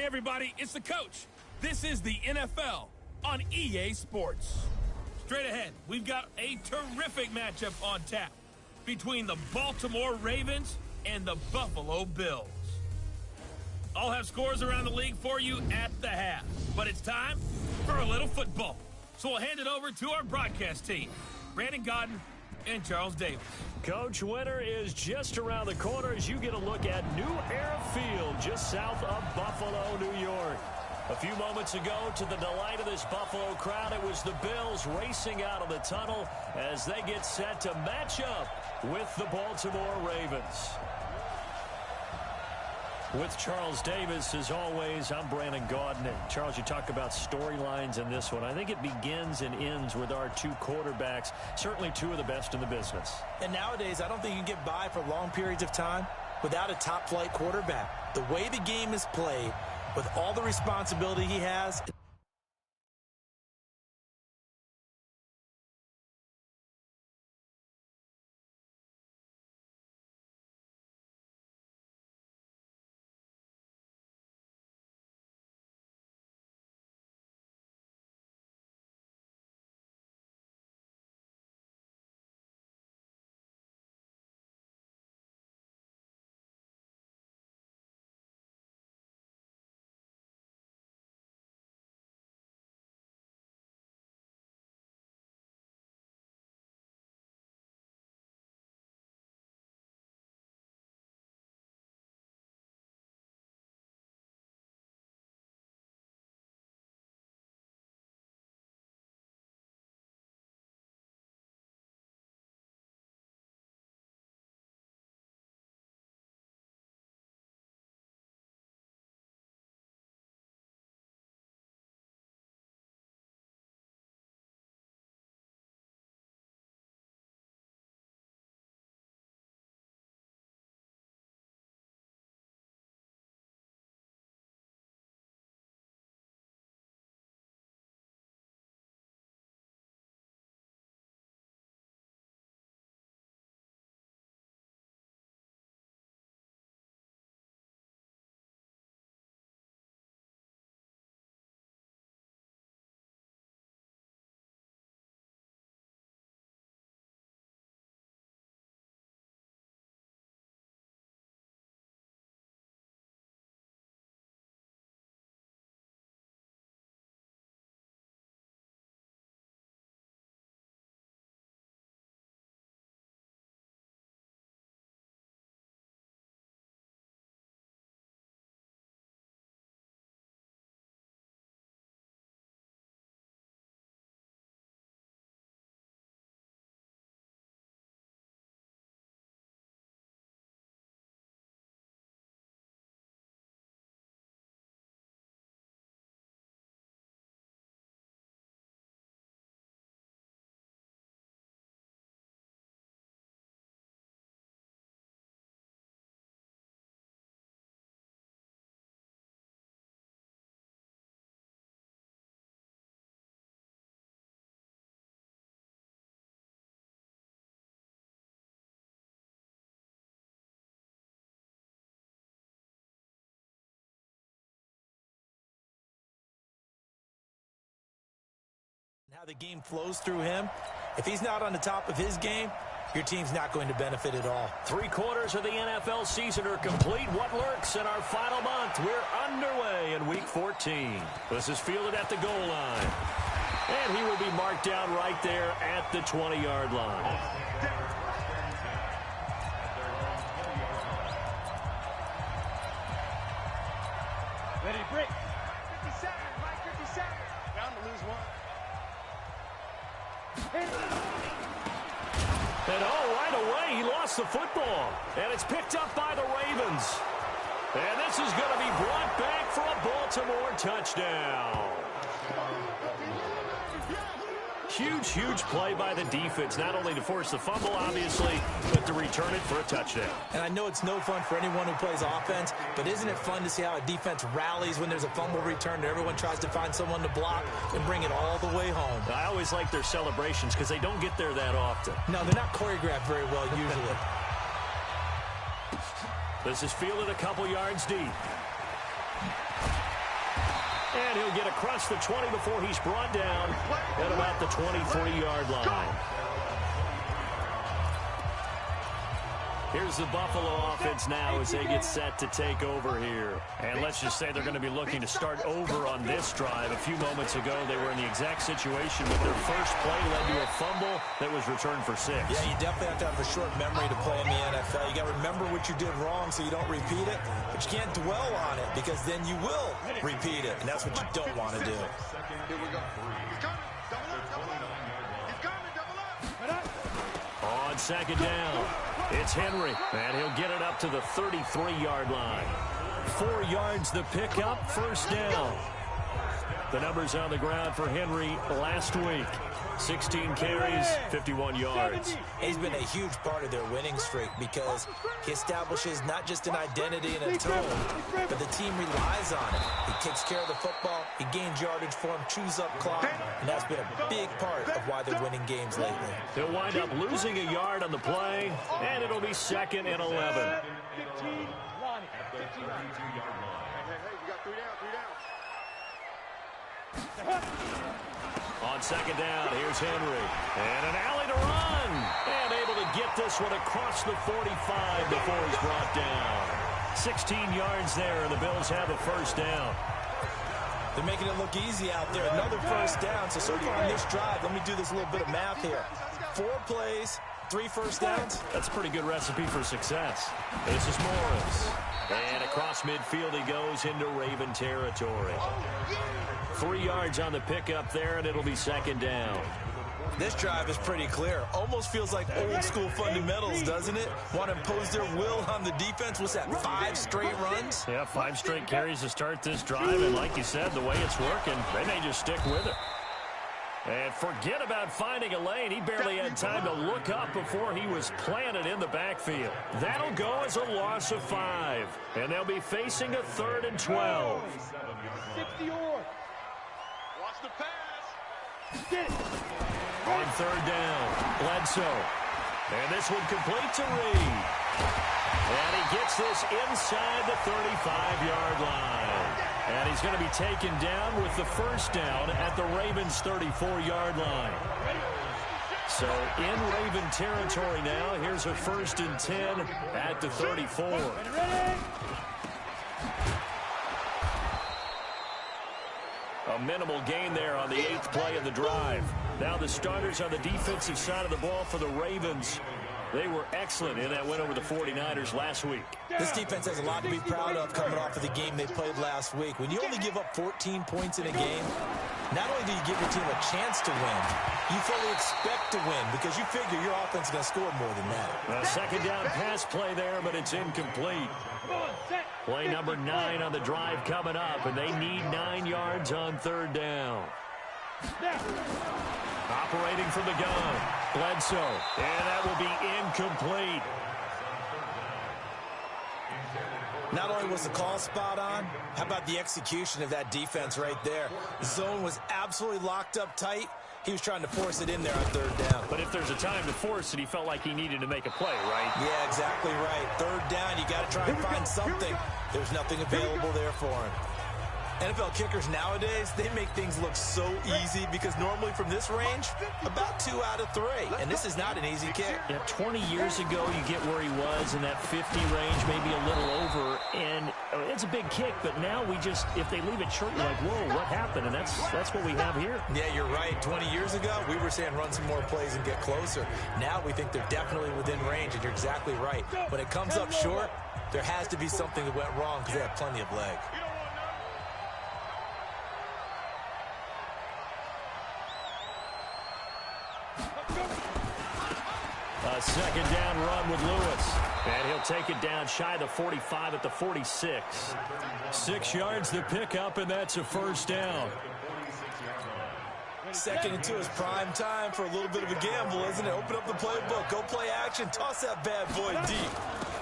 Hey, everybody, it's the coach. This is the NFL on EA Sports. Straight ahead, we've got a terrific matchup on tap between the Baltimore Ravens and the Buffalo Bills. I'll have scores around the league for you at the half, but it's time for a little football. So we'll hand it over to our broadcast team, Brandon Gaudin and Charles Davis. Coach, winter is just around the corner as you get a look at New Era Field just south of Buffalo, New York. A few moments ago, to the delight of this Buffalo crowd, it was the Bills racing out of the tunnel as they get set to match up with the Baltimore Ravens. With Charles Davis, as always, I'm Brandon Gaudin. And Charles, you talk about storylines in this one. I think it begins and ends with our two quarterbacks, certainly two of the best in the business. And nowadays, I don't think you can get by for long periods of time without a top-flight quarterback. The way the game is played, with all the responsibility he has. How the game flows through him. If he's not on the top of his game, your team's not going to benefit at all. 3 quarters of the NFL season are complete. What lurks in our final month? We're underway in Week 14. This is fielded at the goal line. And he will be marked down right there at the 20-yard line. Ready, break. 57, Mike 57. Down to lose 1. And right away, he lost the football. And it's picked up by the Ravens. And this is going to be brought back for a Baltimore touchdown. Huge play by the defense, not only to force the fumble, obviously, but to return it for a touchdown. And I know it's no fun for anyone who plays offense, but isn't it fun to see how a defense rallies when there's a fumble return and everyone tries to find someone to block and bring it all the way home? I always like their celebrations because they don't get there that often. No, they're not choreographed very well usually. This is fielded a couple yards deep. And he'll get across the 20 before he's brought down at about the 23-yard line. Here's the Buffalo offense now as they get set to take over here. And let's just say they're going to be looking to start over on this drive. A few moments ago, they were in the exact situation, but their first play led to a fumble that was returned for 6. Yeah, you definitely have to have a short memory to play in the NFL. You got to remember what you did wrong so you don't repeat it, but you can't dwell on it because then you will repeat it, and that's what you don't want to do. Here we go. He's coming. Double up, double up. He's coming, double up. On second down, it's Henry, and he'll get it up to the 33-yard line. 4 yards the pickup, first down. The numbers on the ground for Henry last week. 16 carries, 51 yards. He's been a huge part of their winning streak because he establishes not just an identity and a tone, but the team relies on it. He takes care of the football, he gains yardage for him, chews up clock, and that's been a big part of why they're winning games lately. He'll wind up losing a yard on the play, and it'll be second and 11. 15, Lonnie. 15, Lonnie. Hey, you got 3 down, 3 down. On second down, here's Henry. And an alley to run. And able to get this one across the 45 before he's brought down. 16 yards there, and the Bills have a first down. They're making it look easy out there. Another first down. So far on this drive, let me do this little bit of math here. 4 plays, 3 first downs. That's a pretty good recipe for success. This is Morris. And across midfield he goes into Raven territory. 3 yards on the pickup there, and it'll be second down. This drive is pretty clear. Almost feels like old school fundamentals, doesn't it? Want to impose their will on the defense. What's that, 5 straight runs? Yeah, 5 straight carries to start this drive, and like you said, the way it's working, they may just stick with it. And forget about finding a lane. He barely had time to look up before he was planted in the backfield. That'll go as a loss of 5. And they'll be facing a 3rd and 12. 60 or. Watch the pass. Get it. On 3rd down, Bledsoe. And this one complete to Reed. And he gets this inside the 35-yard line. And he's going to be taken down with the first down at the Ravens' 34-yard line. So in Raven territory now, here's a 1st and 10 at the 34. A minimal gain there on the 8th play of the drive. Now the starters on the defensive side of the ball for the Ravens. They were excellent in that win over the 49ers last week. This defense has a lot to be proud of coming off of the game they played last week. When you only give up 14 points in a game, not only do you give your team a chance to win, you fully expect to win because you figure your offense is going to score more than that. A second down pass play there, but it's incomplete. Play number 9 on the drive coming up, and they need 9 yards on 3rd down. Operating from the gun, Bledsoe, and that will be incomplete. Not only was the call spot on, how about the execution of that defense right there? The zone was absolutely locked up tight. He was trying to force it in there on 3rd down. But if there's a time to force it, he felt like he needed to make a play, right? Yeah, exactly right. 3rd down, you got to try and find something. There's nothing available there for him. NFL kickers nowadays, they make things look so easy because normally from this range, about 2 out of 3. And this is not an easy kick. Yeah, 20 years ago, you get where he was in that 50 range, maybe a little over. And it's a big kick, but now we just, if they leave it short, you're like, whoa, what happened? And that's what we have here. Yeah, you're right. 20 years ago, we were saying run some more plays and get closer. Now we think they're definitely within range, and you're exactly right. When it comes up short, there has to be something that went wrong because they have plenty of leg. A second down run with Lewis. And he'll take it down shy of the 45 at the 46. 6 yards the pickup, and that's a first down. Second and 2 is prime time for a little bit of a gamble, isn't it? Open up the playbook, go play action, toss that bad boy deep.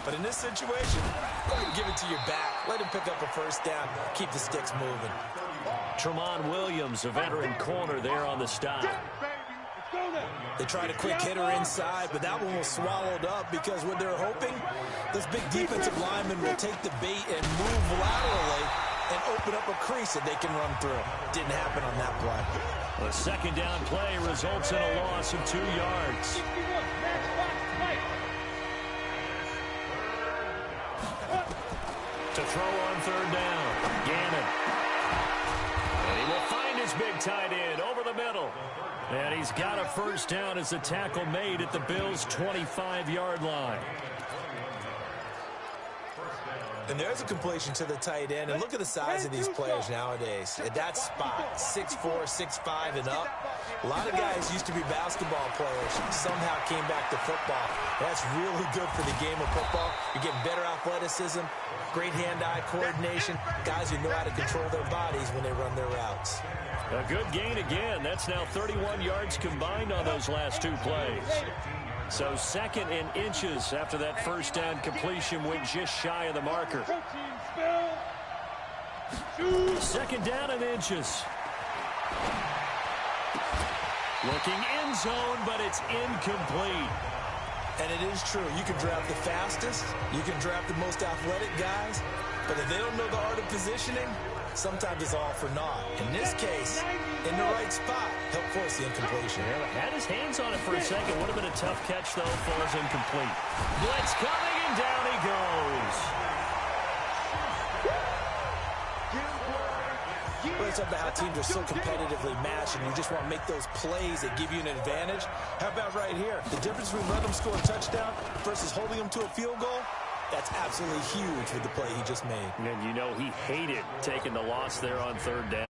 But in this situation, go ahead and give it to your back. Let him pick up a first down, keep the sticks moving. Tremont Williams, a veteran corner there on the stop. They tried a quick hitter inside, but that one was swallowed up because what they're hoping, this big defensive lineman will take the bait and move laterally and open up a crease that they can run through. Didn't happen on that play. The second down play results in a loss of 2 yards. To throw on third down, Gannon. And he will find his big tight end over the middle. And he's got a first down as the tackle made at the Bills' 25-yard line. And there's a completion to the tight end. And look at the size of these players nowadays. At that spot, 6'4", 6'5", and up. A lot of guys used to be basketball players, somehow came back to football. That's really good for the game of football. You're getting better athleticism, great hand-eye coordination, guys who know how to control their bodies when they run their routes. A good gain again. That's now 31 yards combined on those last 2 plays. So second and inches after that first down completion went just shy of the marker. Second down and inches. Looking end zone, but it's incomplete. And it is true. You can draft the fastest. You can draft the most athletic guys. But if they don't know the art of positioning, sometimes it's all for naught. In this case, in the right spot, helped force the incompletion. Yeah, had his hands on it for a second. Would have been a tough catch, though. Falls incomplete. Blitz coming, and down he goes. Well, it's about how teams are so competitively matched, and you just want to make those plays that give you an advantage. How about right here? The difference between letting them score a touchdown versus holding them to a field goal, that's absolutely huge with the play he just made. And you know he hated taking the loss there on third down.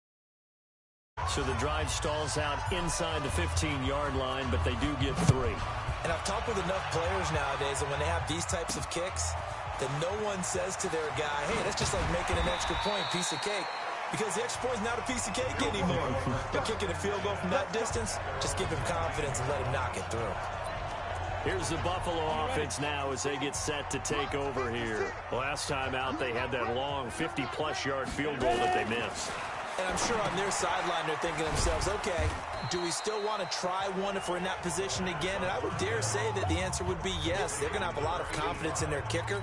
So the drive stalls out inside the 15-yard line, but they do get 3. And I've talked with enough players nowadays that when they have these types of kicks, that no one says to their guy, hey, that's just like making an extra point, piece of cake. Because the extra point is not a piece of cake anymore. But kicking a field goal from that distance, just give him confidence and let him knock it through. Here's the Buffalo offense now as they get set to take over here. Last time out, they had that long 50-plus yard field goal that they missed. And I'm sure on their sideline they're thinking to themselves, okay, do we still want to try one if we're in that position again? And I would dare say that the answer would be yes. They're going to have a lot of confidence in their kicker.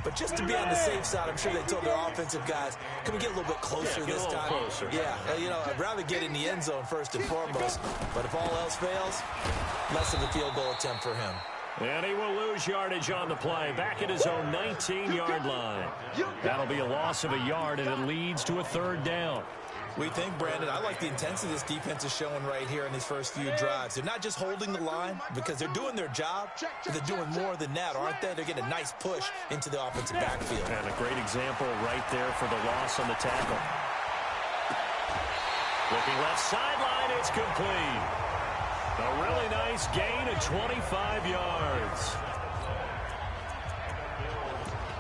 But just to be on the safe side, I'm sure they told their offensive guys, can we get a little bit closer this time? Closer. Yeah, you know, I'd rather get in the end zone first and foremost. But if all else fails, less of a field goal attempt for him. And he will lose yardage on the play, back at his own 19-yard line. That'll be a loss of a yard, and it leads to a third down. We think, Brandon, I like the intensity this defense is showing right here in these first few drives. They're not just holding the line because they're doing their job, but they're doing more than that, aren't they? They're getting a nice push into the offensive backfield. And a great example right there for the loss on the tackle. Looking left sideline, it's complete. A really nice gain of 25 yards.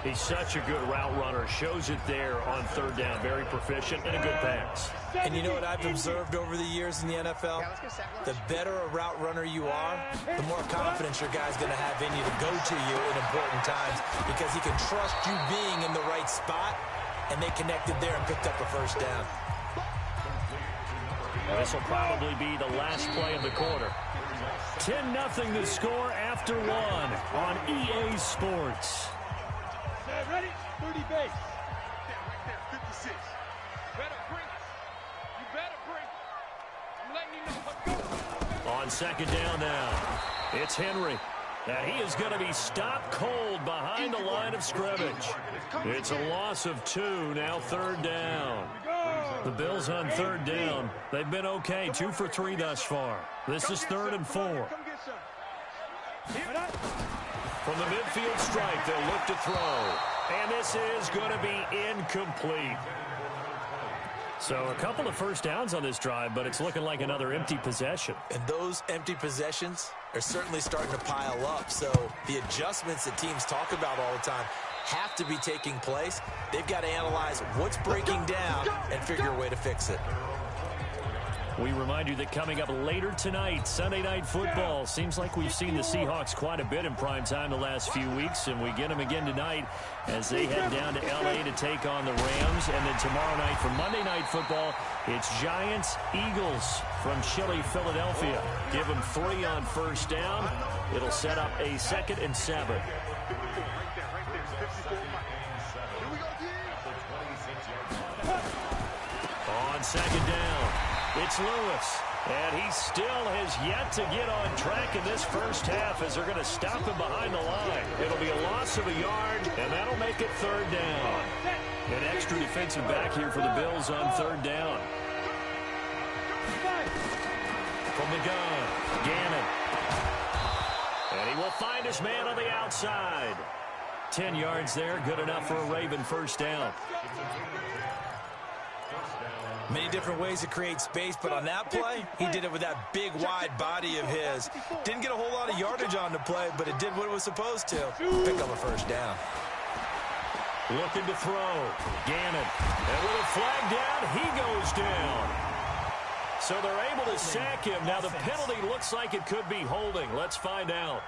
He's such a good route runner. Shows it there on third down. Very proficient and a good pass. And you know what I've observed over the years in the NFL? The better a route runner you are, the more confidence your guy's going to have in you to go to you in important times because he can trust you being in the right spot, and they connected there and picked up a first down. This will probably be the last play of the quarter. 10-0 the score after 1 on EA Sports. Ready? 30 base. Right there, 56. Better bring it. You better bring it. I'm letting you know. On second down now, it's Henry. Now he is going to be stopped cold behind the line of scrimmage. It's a loss of 2, now third down. The Bills on third down. They've been okay, 2 for 3 thus far. This is 3rd and 4. From the midfield stripe, they'll look to throw. And this is going to be incomplete. So a couple of first downs on this drive, but it's looking like another empty possession. And those empty possessions are certainly starting to pile up. So the adjustments that teams talk about all the time have to be taking place. They've got to analyze what's breaking down and figure a way to fix it. We remind you that coming up later tonight, Sunday Night Football. Seems like we've seen the Seahawks quite a bit in prime time the last few weeks, and we get them again tonight as they head down to L.A. to take on the Rams. And then tomorrow night for Monday Night Football, it's Giants-Eagles from Chile, Philadelphia. Give them 3 on first down. It'll set up a 2nd and 7. on second down. It's Lewis. And he still has yet to get on track in this first half as they're going to stop him behind the line. It'll be a loss of a yard, and that'll make it third down. An extra defensive back here for the Bills on third down. From the gun, Gannon. And he will find his man on the outside. 10 yards there, good enough for a Raven first down. Many different ways to create space, but on that play, he did it with that big, wide body of his. Didn't get a whole lot of yardage on the play, but it did what it was supposed to. Pick up a first down. Looking to throw. Gannon. And with a flag down, he goes down. So they're able to sack him. Now the penalty looks like it could be holding. Let's find out.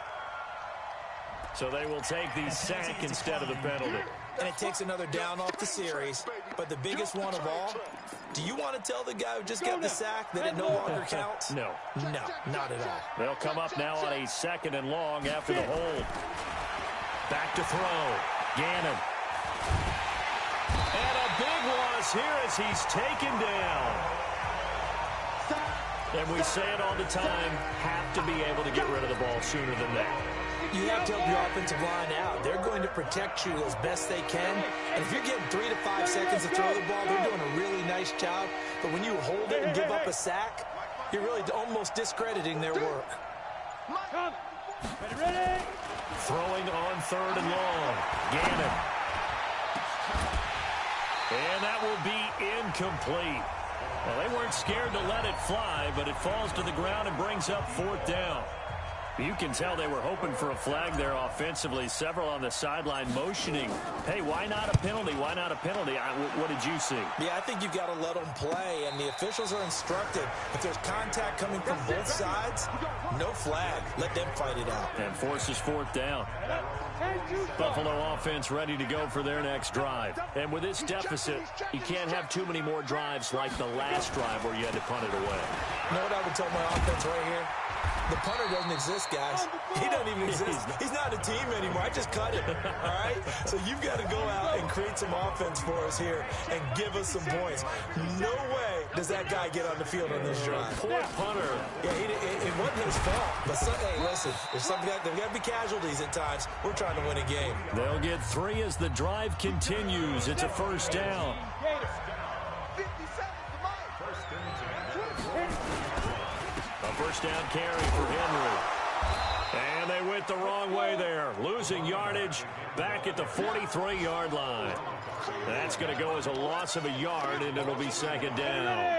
So they will take the sack instead of the penalty. And it takes another down off the series. But the biggest one of all, do you want to tell the guy who just got the sack that it no longer counts? No. No, not at all. They'll come up now on a 2nd and long after the hold. Back to throw. Gannon. And a big loss here as he's taken down. And we say it all the time, have to be able to get rid of the ball sooner than that. You have to help your offensive line out. They're going to protect you as best they can. And if you're getting 3 to 5 seconds to throw the ball, they're doing a really nice job. But when you hold it and give up a sack, you're really almost discrediting their work. Ready? Throwing on 3rd and long. Gannon. And that will be incomplete. Well, they weren't scared to let it fly, but it falls to the ground and brings up 4th down. You can tell they were hoping for a flag there offensively. Several on the sideline motioning. Hey, why not a penalty? Why not a penalty? What did you see? Yeah, I think you've got to let them play, and the officials are instructed. If there's contact coming from both sides, no flag. Let them fight it out. And forces 4th down. Buffalo offense ready to go for their next drive. And with this deficit, you can't have too many more drives like the last drive where you had to punt it away. You know what I would tell my offense right here? The punter doesn't exist, guys. He doesn't even exist. He's not a team anymore. I just cut him, all right? So you've got to go out and create some offense for us here and give us some points. No way does that guy get on the field on this drive. Poor punter. Yeah, it wasn't his fault. But, hey, listen, there's got to be casualties at times. We're trying to win a game. They'll get 3 as the drive continues. It's a first down. A first down carry for Henry. And they went the wrong way there. Losing yardage back at the 43-yard line. That's going to go as a loss of a yard, and it'll be 2nd down.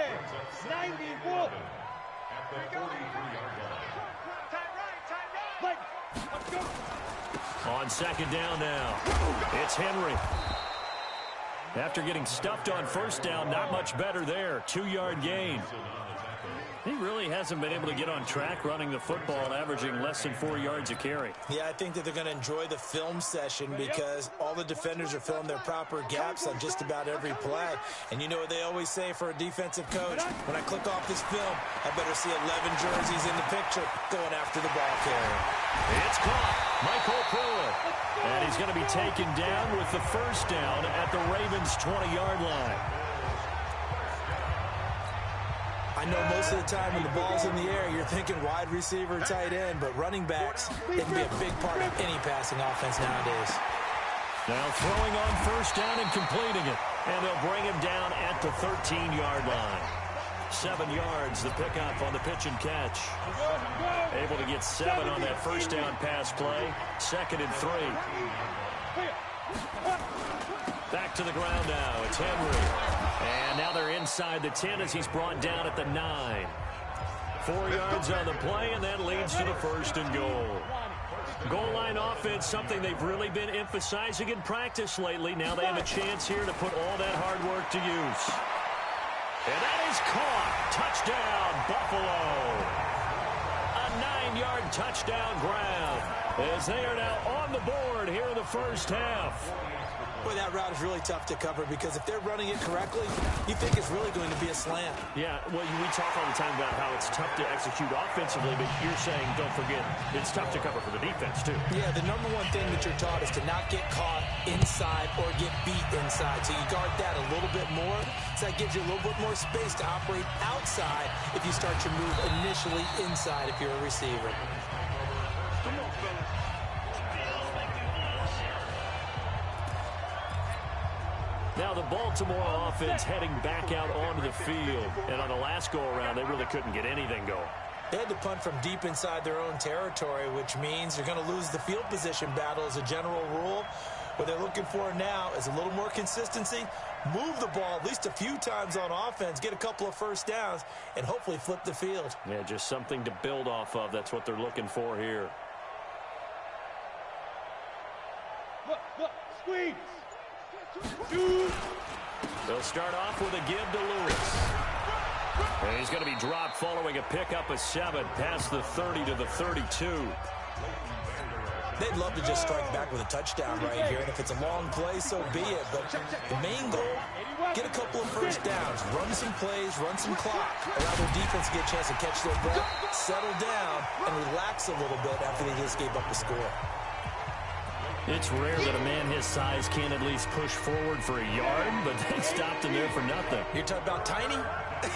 On 2nd down now, it's Henry. After getting stuffed on first down, not much better there. 2-yard gain. He really hasn't been able to get on track running the football, averaging less than 4 yards a carry. Yeah, I think that they're going to enjoy the film session because all the defenders are filling their proper gaps on just about every play. And you know what they always say for a defensive coach? When I click off this film, I better see 11 jerseys in the picture going after the ball carrier. It's caught. Michael Pruitt. And he's going to be taken down with the first down at the Ravens' 20-yard line. I know most of the time when the ball's in the air, you're thinking wide receiver, tight end, but running backs, they can be a big part of any passing offense nowadays. Now throwing on first down and completing it. And they'll bring him down at the 13-yard line. 7 yards, the pickup on the pitch and catch. Able to get 7 on that first down pass play. 2nd and 3. Back to the ground now. It's Henry. And now they're inside the 10 as he's brought down at the 9. 4 yards on the play, and that leads to the 1st and goal. Goal line offense, something they've really been emphasizing in practice lately. Now they have a chance here to put all that hard work to use. And that is caught. Touchdown, Buffalo. A 9-yard touchdown grab as they are now on the board here in the first half. Boy, that route is really tough to cover because if they're running it correctly, you think it's really going to be a slant. Yeah, well, we talk all the time about how it's tough to execute offensively, but you're saying, don't forget, it's tough to cover for the defense, too. Yeah, the number one thing that you're taught is to not get caught inside or get beat inside. So you guard that a little bit more. So that gives you a little bit more space to operate outside if you start your move initially inside if you're a receiver. Come on, fellas. Now the Baltimore offense heading back out onto the field. And on the last go-around, they really couldn't get anything going. They had to punt from deep inside their own territory, which means you're going to lose the field position battle as a general rule. What they're looking for now is a little more consistency, move the ball at least a few times on offense, get a couple of first downs, and hopefully flip the field. Yeah, just something to build off of. That's what they're looking for here. Look, squeeze. They'll start off with a give to Lewis. And he's going to be dropped following a pickup of 7 past the 30 to the 32. They'd love to just strike back with a touchdown right here, and if it's a long play, so be it. But the main goal, get a couple of first downs, run some plays, run some clock, allow their defense to get a chance to catch their breath, settle down, and relax a little bit after they just gave up the score. It's rare that a man his size can't at least push forward for a yard, but they stopped him there for nothing. You're talking about tiny?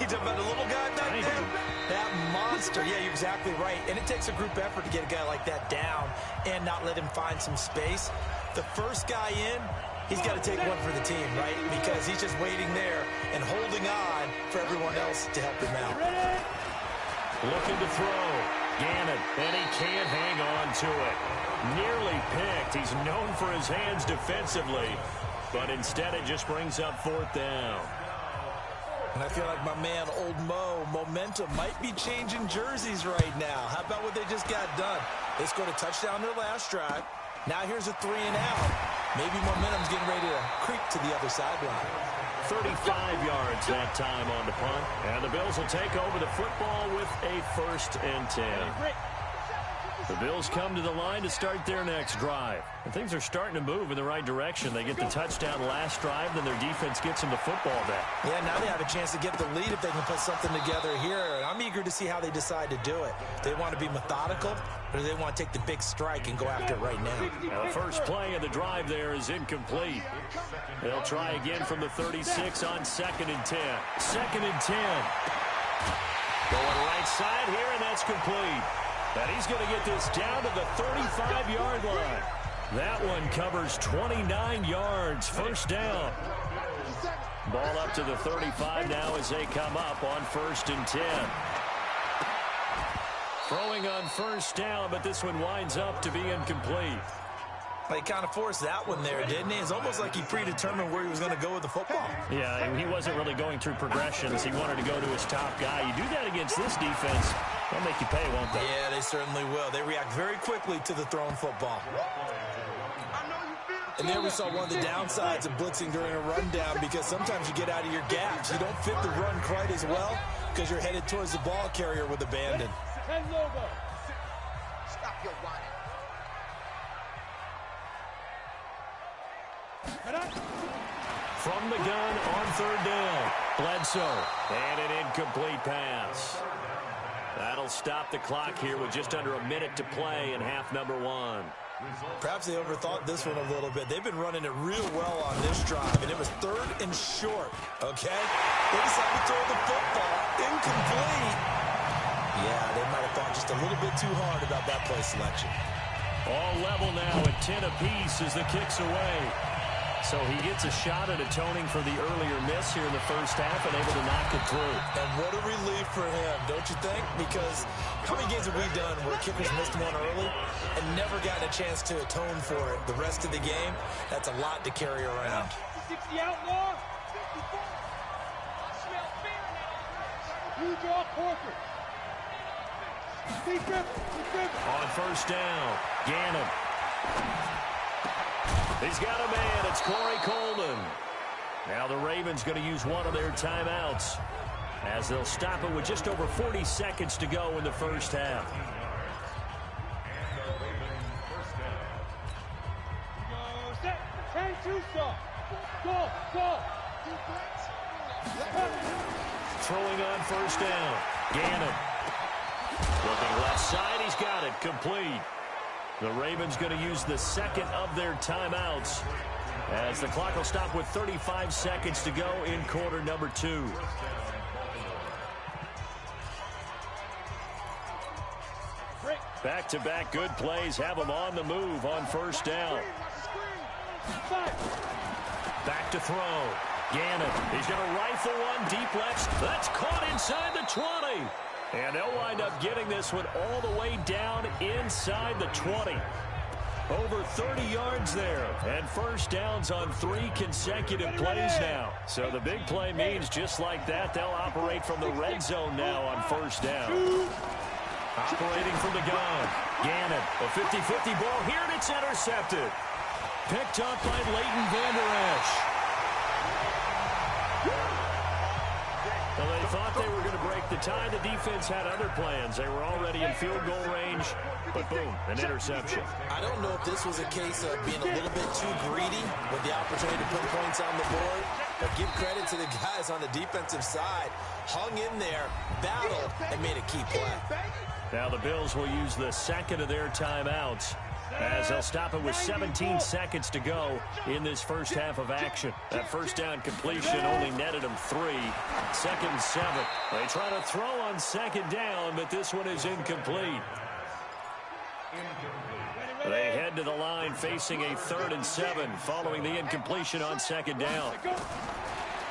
You're talking about the little guy back there? That monster. Yeah, you're exactly right. And it takes a group effort to get a guy like that down and not let him find some space. The first guy in, he's got to take one for the team, right? Because he's just waiting there and holding on for everyone else to help him out. Looking to throw. Gannon, and he can't hang on to it. Nearly picked. He's known for his hands defensively, but instead it just brings up 4th down. And I feel like my man, Old Mo, momentum might be changing jerseys right now. How about what they just got done? They scored a touchdown their last drive. Now here's a 3 and out. Maybe momentum's getting ready to creep to the other sideline. 35 yards that time on the punt. And the Bills will take over the football with a 1st and 10. The Bills come to the line to start their next drive. And things are starting to move in the right direction. They get the touchdown last drive, then their defense gets them the football back. Yeah, now they have a chance to get the lead if they can put something together here. And I'm eager to see how they decide to do it. Do they want to be methodical, or do they want to take the big strike and go after it right now? Now the first play of the drive there is incomplete. They'll try again from the 36 on 2nd and 10. 2nd and 10. Going right side here, and that's complete. And he's going to get this down to the 35-yard line. That one covers 29 yards. 1st down. Ball up to the 35 now as they come up on 1st and 10. Throwing on 1st down, but this one winds up to be incomplete. He kind of forced that one there, didn't he? It's almost like he predetermined where he was going to go with the football. Yeah, he wasn't really going through progressions. He wanted to go to his top guy. You do that against this defense, they'll make you pay, won't they? Yeah, they certainly will. They react very quickly to the thrown football. And there we saw one of the downsides of blitzing during a rundown, because sometimes you get out of your gaps. You don't fit the run quite as well because you're headed towards the ball carrier with abandon. Stop your whining. From the gun on 3rd down. Bledsoe. And an incomplete pass. That'll stop the clock here with just under a minute to play in half number 1. Perhaps they overthought this one a little bit. They've been running it real well on this drive, and it was 3rd and short, okay? They decided to throw the football. Incomplete. Yeah, they might have thought just a little bit too hard about that play selection. All level now at 10 apiece as the kick's away. So he gets a shot at atoning for the earlier miss here in the first half and able to knock it through. And what a relief for him, don't you think? Because how many games have we done where kickers missed one early and never gotten a chance to atone for it the rest of the game? That's a lot to carry around. 60 outlaw. You draw Corcoran. On 1st down, Gannon. He's got a man. It's Corey Coleman. Now the Ravens going to use one of their timeouts as they'll stop it with just over 40 seconds to go in the first half. Hang too soft. Go, go. Throwing on first down. Gannon. Looking left side. He's got it. Complete. The Ravens going to use the second of their timeouts as the clock will stop with 35 seconds to go in quarter number 2. Back-to-back good plays have them on the move on first down. Back to throw. Gannon. He's going to rifle one deep left. That's caught inside the 20. And they'll wind up getting this one all the way down inside the 20. Over 30 yards there. And first downs on 3 consecutive plays now. So the big play means just like that, they'll operate from the red zone now on first down. Operating from the gun. Gannon. A 50-50 ball here, and it's intercepted. Picked up by Leighton Vander Esch. Well, they thought they were going to break the tie. The defense had other plans. They were already in field goal range, but boom, an interception. I don't know if this was a case of being a little bit too greedy with the opportunity to put points on the board, but give credit to the guys on the defensive side. Hung in there, battled, and made a key play. Now the Bills will use the second of their timeouts as they'll stop it with 17 seconds to go in this first half of action. That first down completion only netted them 3. 2nd and 7. They try to throw on second down, but this one is incomplete. They head to the line facing a 3rd and 7 following the incompletion on second down.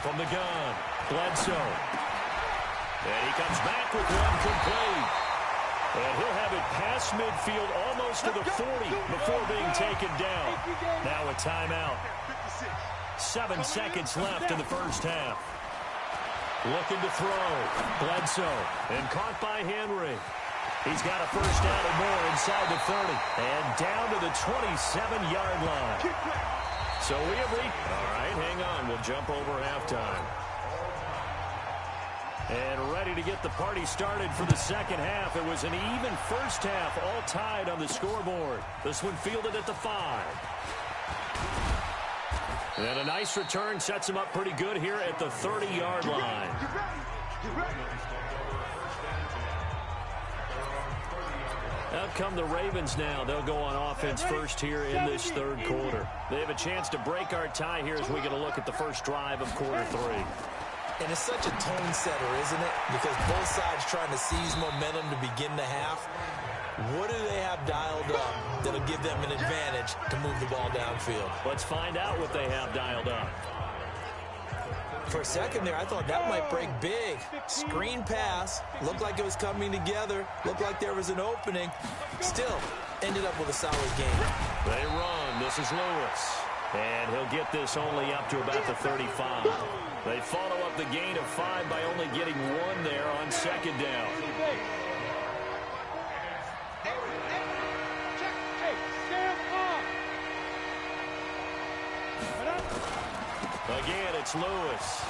From the gun, Bledsoe. And he comes back with one complete. And he'll have it past midfield almost to the 40 before being taken down. Now a timeout. 7 seconds left in the first half. Looking to throw. Bledsoe. And caught by Henry. He's got a first down and more inside the 30. And down to the 27-yard line. So we have reached. All right, hang on. We'll jump over halftime. And ready to get the party started for the second half. It was an even first half, all tied on the scoreboard. This one fielded at the 5. And a nice return sets him up pretty good here at the 30-yard line. Out come the Ravens now. They'll go on offense first here in this third quarter. They have a chance to break our tie here as we get a look at the first drive of quarter 3. And it's such a tone setter, isn't it? Because both sides trying to seize momentum to begin the half. What do they have dialed up that'll give them an advantage to move the ball downfield? Let's find out what they have dialed up. For a second there, I thought that might break big. Screen pass. Looked like it was coming together. Looked like there was an opening. Still, ended up with a solid game. They run. This is Lewis. And he'll get this only up to about the 35. They follow up the gain of 5 by only getting 1 there on second down. Again, it's Lewis.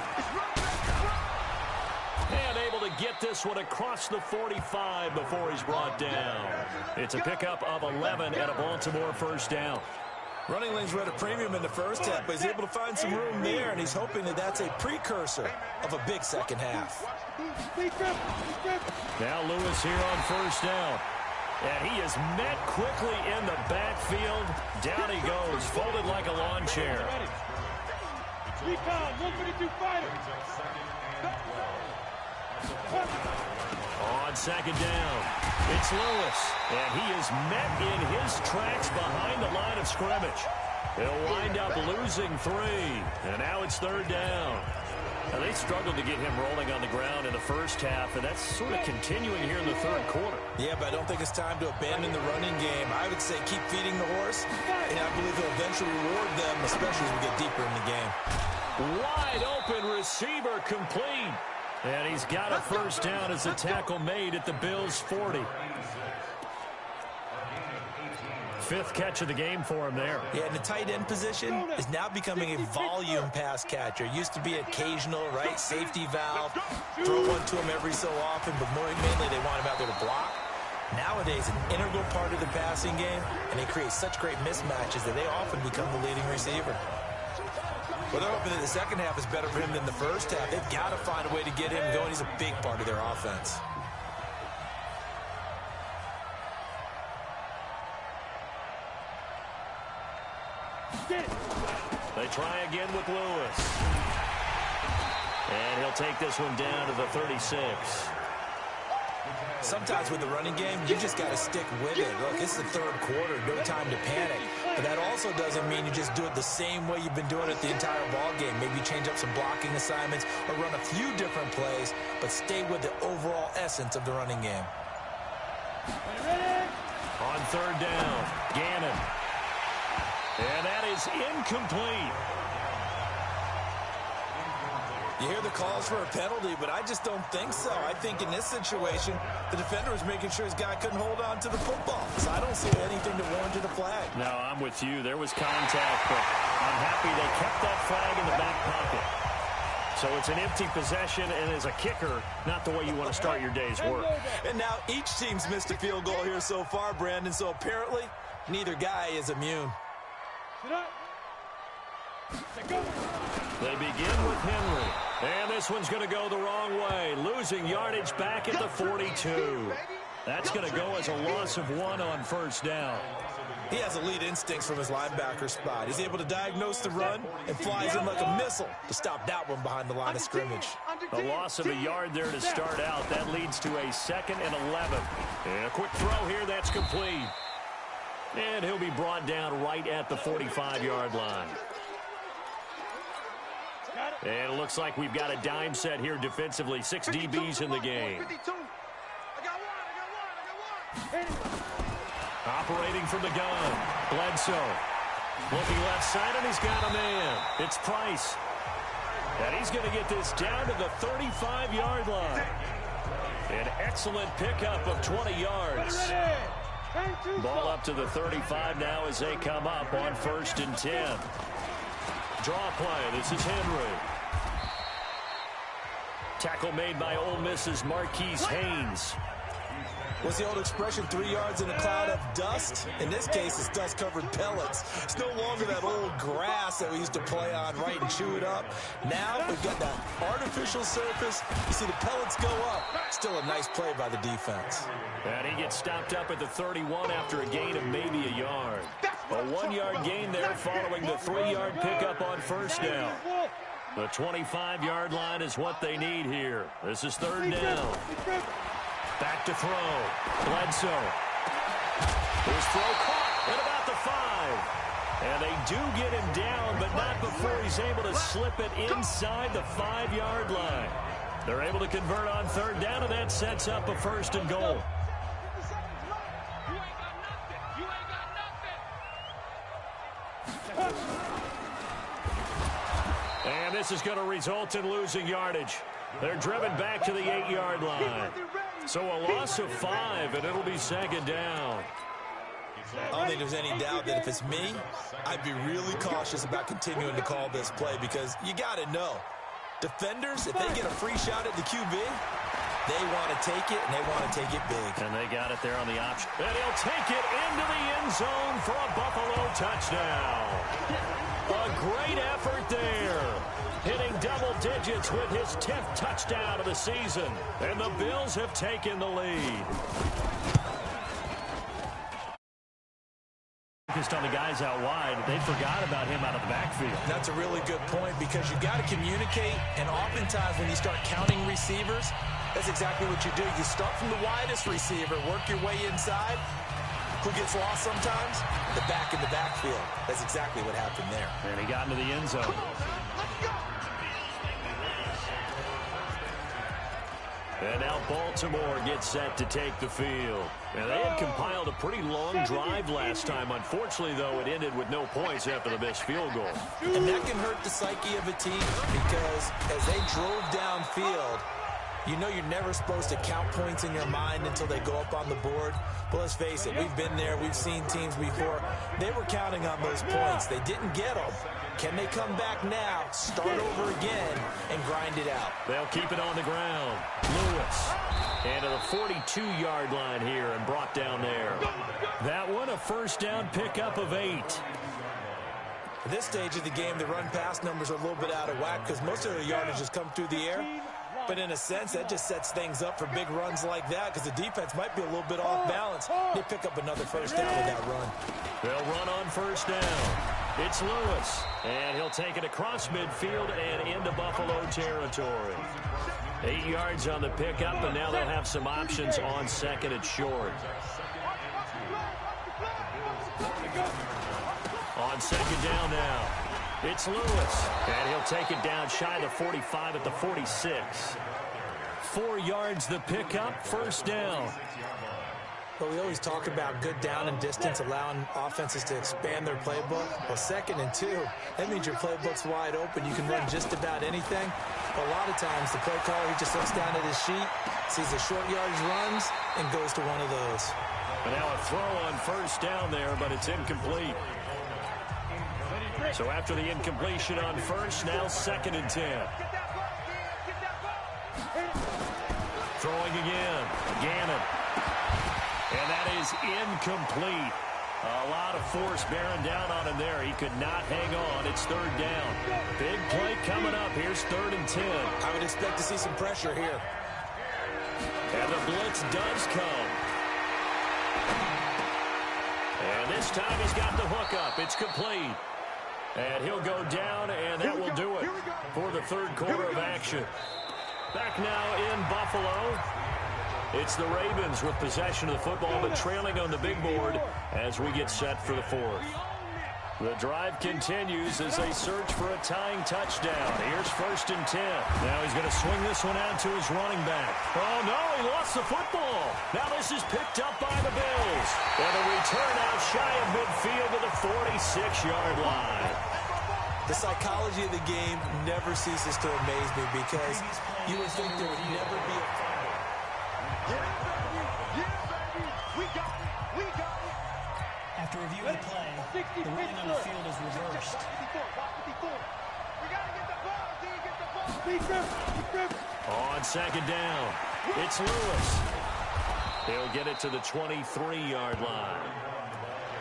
And able to get this one across the 45 before he's brought down. It's a pickup of 11 at a Baltimore first down. Running lanes were at a premium in the first half, but he's able to find some room there, and he's hoping that that's a precursor of a big second half. Now Lewis here on first down. And he is met quickly in the backfield. Down he goes, folded like a lawn chair. On second down, it's Lewis, and he is met in his tracks behind the line of scrimmage. They'll wind up losing 3, and now it's third down. Now they struggled to get him rolling on the ground in the first half, and that's sort of continuing here in the third quarter. Yeah, but I don't think it's time to abandon the running game. I would say keep feeding the horse, and I believe he'll eventually reward them, especially as we get deeper in the game. Wide open receiver complete. And he's got a first down as the tackle made at the Bills' 40. 5th catch of the game for him there. Yeah, and the tight end position is now becoming a volume pass catcher. Used to be occasional, right, safety valve. Throw one to him every so often, but more mainly they want him out there to block. Nowadays, an integral part of the passing game, and they create such great mismatches that they often become the leading receiver. Well, they're hoping that the second half is better for him than the first half. They've got to find a way to get him going. He's a big part of their offense. They try again with Lewis. And he'll take this one down to the 36. Sometimes with the running game, you just got to stick with it. Look, it's the third quarter, no time to panic. But that also doesn't mean you just do it the same way you've been doing it the entire ball game. Maybe change up some blocking assignments or run a few different plays, but stay with the overall essence of the running game. On third down, Gannon. And that is incomplete. You hear the calls for a penalty, but I just don't think so. I think in this situation, the defender was making sure his guy couldn't hold on to the football. So I don't see anything that warranted a flag. No, I'm with you. There was contact, but I'm happy they kept that flag in the back pocket. So it's an empty possession, and as a kicker, not the way you want to start your day's work. And now each team's missed a field goal here so far, Brandon, so apparently neither guy is immune. They begin with Henry. And this one's going to go the wrong way. Losing yardage back at the 42. That's going to go as a loss of 1 on first down. He has elite instincts from his linebacker spot. He's able to diagnose the run and flies in like a missile to stop that one behind the line of scrimmage. A loss of a yard there to start out. That leads to a 2nd and 11. And a quick throw here. That's complete. And he'll be brought down right at the 45-yard line. And it looks like we've got a dime set here defensively. 6 DBs in the game. Operating from the gun. Bledsoe. Looking left side, and he's got a man. It's Price. And he's going to get this down to the 35-yard line. An excellent pickup of 20 yards. Ball up to the 35 now as they come up on 1st and 10. Draw play. This is Henry. Tackle made by Ole Miss's Marquise Haynes. What's the old expression, 3 yards in a cloud of dust? In this case, it's dust-covered pellets. It's no longer that old grass that we used to play on, right, and chew it up. Now we've got that artificial surface. You see the pellets go up. Still a nice play by the defense. And he gets stopped up at the 31 after a gain of maybe a yard. A 1-yard gain there following the 3-yard pickup on first down. The 25-yard line is what they need here. This is 3rd down. Back to throw. Bledsoe. His throw caught at about the 5. And they do get him down, but not before he's able to slip it inside the 5-yard line. They're able to convert on 3rd down, and that sets up a 1st and goal. And this is going to result in losing yardage. They're driven back to the 8-yard line. So a loss of 5, and it'll be 2nd down. I don't think there's any doubt that if it's me, I'd be really cautious about continuing to call this play because you got to know, defenders, if they get a free shot at the QB, they want to take it, and they want to take it big. And they got it there on the option. And he'll take it into the end zone for a Buffalo touchdown. A great effort there. Hitting double digits with his 10th touchdown of the season. And the Bills have taken the lead. Focused on the guys out wide. They forgot about him out of the backfield. That's a really good point because you've got to communicate, and oftentimes when you start counting receivers, that's exactly what you do. You start from the widest receiver, work your way inside. Who gets lost sometimes? The back in the backfield. That's exactly what happened there. And he got into the end zone. And now Baltimore gets set to take the field. And they had compiled a pretty long drive last time. Unfortunately, though, it ended with no points after the missed field goal. And that can hurt the psyche of a team because as they drove downfield, You know you're never supposed to count points in your mind until they go up on the board. But let's face it, we've been there. We've seen teams before. They were counting on those points. They didn't get them. Can they come back now, start over again, and grind it out? They'll keep it on the ground. Lewis. And to the 42-yard line here and brought down there. That one a first down pickup of 8. At this stage of the game, the run-pass numbers are a little bit out of whack because most of their yardage has come through the air. But in a sense, that just sets things up for big runs like that because the defense might be a little bit off balance. They pick up another first down with that run. They'll run on first down. It's Lewis, and he'll take it across midfield and into Buffalo territory. 8 yards on the pickup, and now they'll have some options on second and short. On second down now, it's Lewis, and he'll take it down shy of the 45 at the 46. 4 yards the pickup, first down. But we always talk about good down and distance, allowing offenses to expand their playbook. Well, 2nd and 2, that means your playbook's wide open. You can run just about anything. But a lot of times, the play caller, he just looks down at his sheet, sees the short yardage runs, and goes to one of those. And now a throw on first down there, but it's incomplete. So after the incompletion on first, now 2nd and 10. Throwing again. Gannon. And that is incomplete. A lot of force bearing down on him there. He could not hang on. It's 3rd down. Big play coming up. Here's 3rd and 10. I would expect to see some pressure here. And the blitz does come. And this time he's got the hook up. It's complete. And he'll go down, and that will do it for the 3rd quarter of action. Back now in Buffalo. It's the Ravens with possession of the football, but trailing on the big board as we get set for the 4th. The drive continues as they search for a tying touchdown. Here's 1st and 10. Now he's going to swing this one out to his running back. Oh, no, he lost the football. Now this is picked up by the Bills. And a return out shy of midfield to the 46-yard line. The psychology of the game never ceases to amaze me because you would think there would never be a fumble. After reviewing the play, the ruling on the field is reversed. On 2nd down, it's Lewis. He'll get it to the 23-yard line.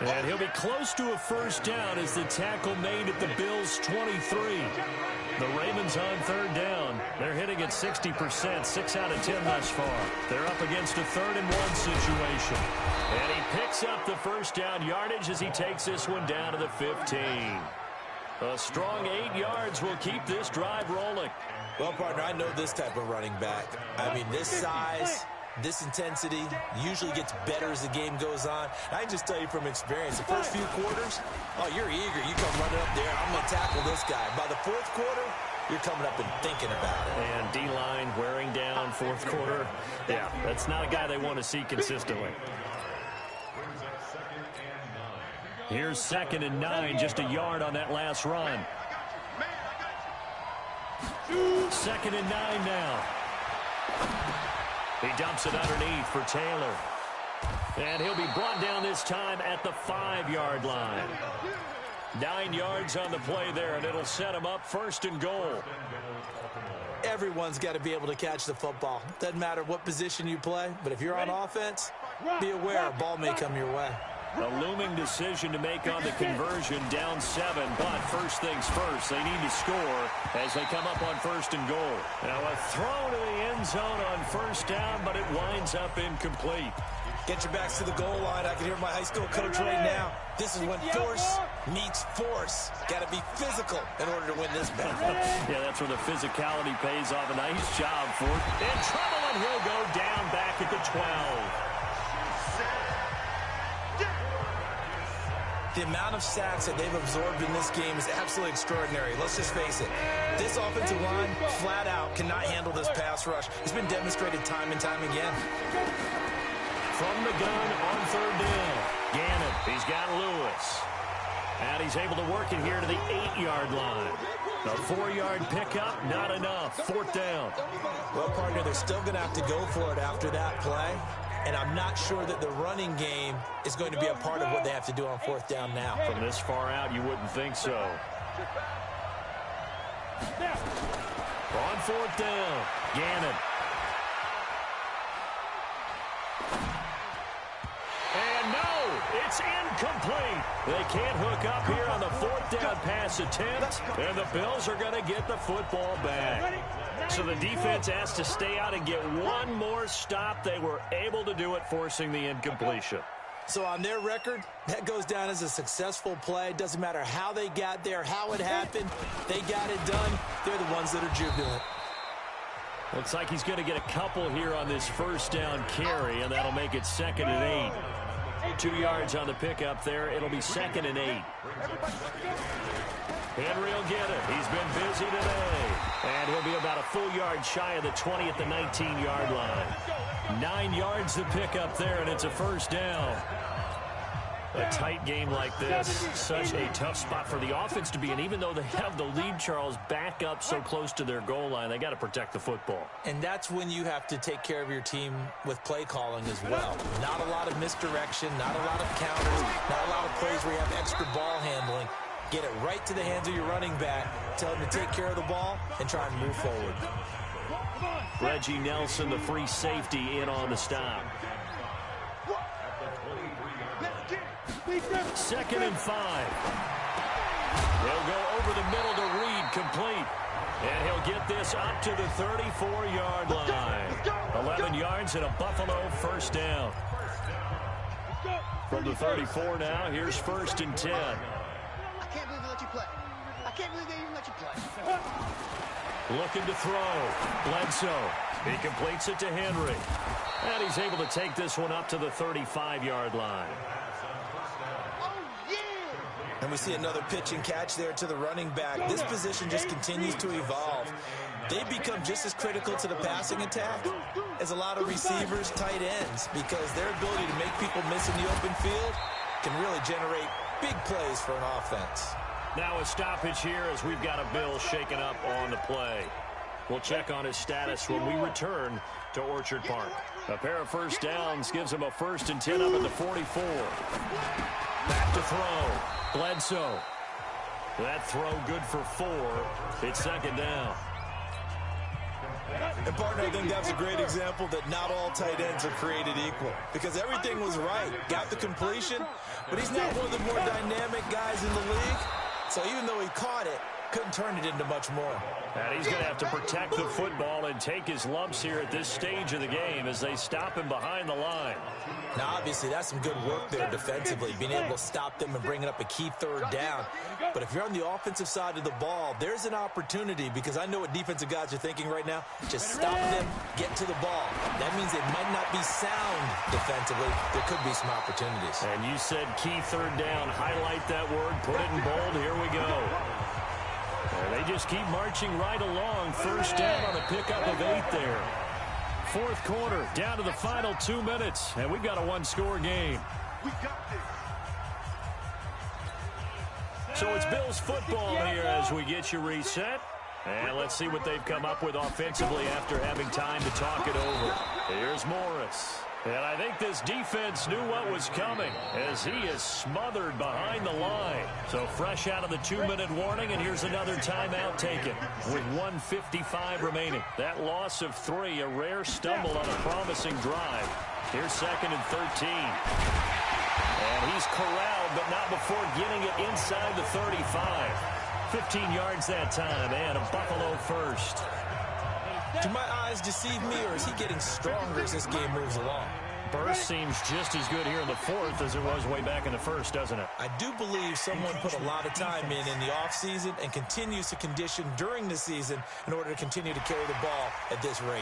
And he'll be close to a first down as the tackle made at the Bills' 23. The Ravens on 3rd down. They're hitting at 60%, 6 out of 10 thus far. They're up against a 3rd and 1 situation. And he picks up the first down yardage as he takes this one down to the 15. A strong 8 yards will keep this drive rolling. Well, partner, I know this type of running back. I mean, this size, this intensity usually gets better as the game goes on. I can just tell you from experience, the first few quarters, oh, you're eager. You come running up there, I'm going to tackle this guy. By the 4th quarter, you're coming up and thinking about it. And D-line wearing down 4th quarter. Yeah, that's not a guy they want to see consistently. Here's 2nd and 9, just a yard on that last run. 2nd and 9 now. He dumps it underneath for Taylor. And he'll be brought down this time at the 5-yard line. 9 yards on the play there, and it'll set him up 1st and goal. Everyone's got to be able to catch the football. Doesn't matter what position you play, but if you're on offense, be aware a ball may come your way. A looming decision to make on the conversion, down 7, but first things first, they need to score as they come up on 1st and goal. Now a throw to the end zone on 1st down, but it winds up incomplete. Get your backs to the goal line. I can hear my high school coach right now. This is when force meets force. Got to be physical in order to win this battle. Yeah, that's where the physicality pays off. A nice job for it. In trouble, and he'll go down back at the 12. The amount of sacks that they've absorbed in this game is absolutely extraordinary. Let's just face it. This offensive line, flat out, cannot handle this pass rush. It's been demonstrated time and time again. From the gun on 3rd down. Gannon, he's got Lewis. And he's able to work it here to the 8-yard line. A 4-yard pickup, not enough. 4th down. Well, partner, they're still going to have to go for it after that play. And I'm not sure that the running game is going to be a part of what they have to do on 4th down now. From this far out, you wouldn't think so. On 4th down, Gannon. And no, it's incomplete. They can't hook up here on the 4th down pass attempt, and the Bills are going to get the football back. So the defense has to stay out and get one more stop. They were able to do it, forcing the incompletion. So on their record, that goes down as a successful play. Doesn't matter how they got there, how it happened. They got it done. They're the ones that are jubilant. Looks like he's going to get a couple here on this 1st down carry, and that'll make it 2nd and 8. 2 yards on the pickup there. It'll be 2nd and 8. Henry will get it. He's been busy today. And he'll be about a full yard shy of the 20 at the 19-yard line. 9 yards to pick up there, and it's a 1st down. A tight game like this, such a tough spot for the offense to be in. Even though they have the lead, Charles, back up so close to their goal line, they got to protect the football. And that's when you have to take care of your team with play calling as well. Not a lot of misdirection, not a lot of counters, not a lot of plays where you have extra ball handling. Get it right to the hands of your running back. Tell him to take care of the ball and try and move forward. Reggie Nelson, the free safety, in on the stop. 2nd and 5. He'll go over the middle to Reed, complete. And he'll get this up to the 34-yard line. 11 yards and a Buffalo 1st down. From the 34 now, here's 1st and 10. I can't believe they let you play. I can't believe they even let you play. Looking to throw. Bledsoe. He completes it to Henry. And he's able to take this one up to the 35-yard line. And we see another pitch and catch there to the running back. This position just continues to evolve. They become just as critical to the passing attack as a lot of receivers, tight ends, because their ability to make people miss in the open field can really generate big plays for an offense. Now a stoppage here as we've got a Bill shaken up on the play. We'll check on his status when we return to Orchard Park. A pair of 1st downs gives him a 1st and 10 up at the 44. Back to throw. Bledsoe. That throw good for 4. It's 2nd down. And, partner, I think that's a great example that not all tight ends are created equal, because everything was right. Got the completion, but he's not one of the more dynamic guys in the league. So even though he caught it, couldn't turn it into much more. And he's going to have to protect the football and take his lumps here at this stage of the game as they stop him behind the line. Now, obviously, that's some good work there defensively, being able to stop them and bringing up a key 3rd down. But if you're on the offensive side of the ball, there's an opportunity, because I know what defensive guys are thinking right now. Just stop them, get to the ball. That means they might not be sound defensively. There could be some opportunities. And you said key 3rd down. Highlight that word. Put it in bold. Here we go. And they just keep marching right along. 1st down on the pickup of 8 there. 4th quarter, down to the final 2 minutes, and we've got a 1-score game. So it's Bills football here as we get you reset. And let's see what they've come up with offensively after having time to talk it over. Here's Morris. And I think this defense knew what was coming as he is smothered behind the line. So fresh out of the 2-minute warning, and here's another timeout taken with 1:55 remaining. That loss of 3, a rare stumble on a promising drive. Here's 2nd and 13. And he's corralled, but not before getting it inside the 35. 15 yards that time, and a Buffalo 1st. Do my eyes deceive me, or is he getting stronger as this game moves along? Burst seems just as good here in the 4th as it was way back in the 1st, doesn't it? I do believe someone put a lot of time in the offseason and continues to condition during the season in order to continue to carry the ball at this rate.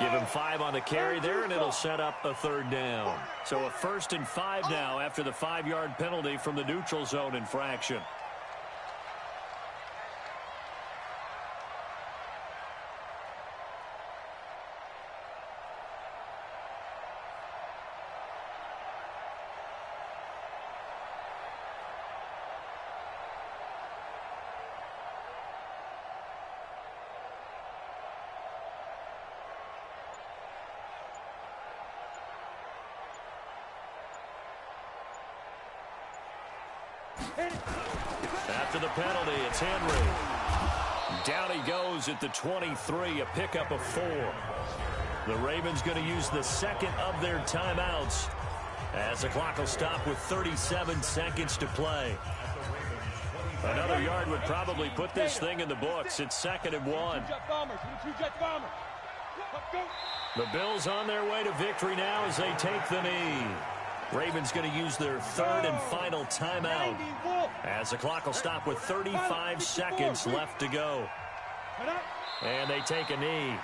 Give him 5 on the carry there, and it'll set up a 3rd down. So a 1st and 5 now after the 5-yard penalty from the neutral zone infraction. After the penalty, it's Henry. Down he goes at the 23, a pickup of 4. The Ravens going to use the second of their timeouts as the clock will stop with 37 seconds to play. Another yard would probably put this thing in the books. It's 2nd and 1. The Bills on their way to victory now as they take the knee. Ravens going to use their 3rd and final timeout as the clock will stop with 35 seconds left to go. And they take a knee.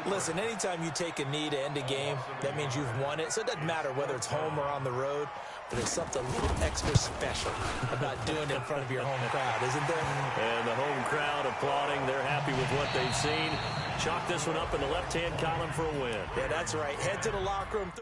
Listen, anytime you take a knee to end a game, that means you've won it. So it doesn't matter whether it's home or on the road, but there's something a little extra special about doing it in front of your home crowd, isn't there? And the home crowd applauding. They're happy with what they've seen. Chalk this one up in the left-hand column for a win. Yeah, that's right. Head to the locker room.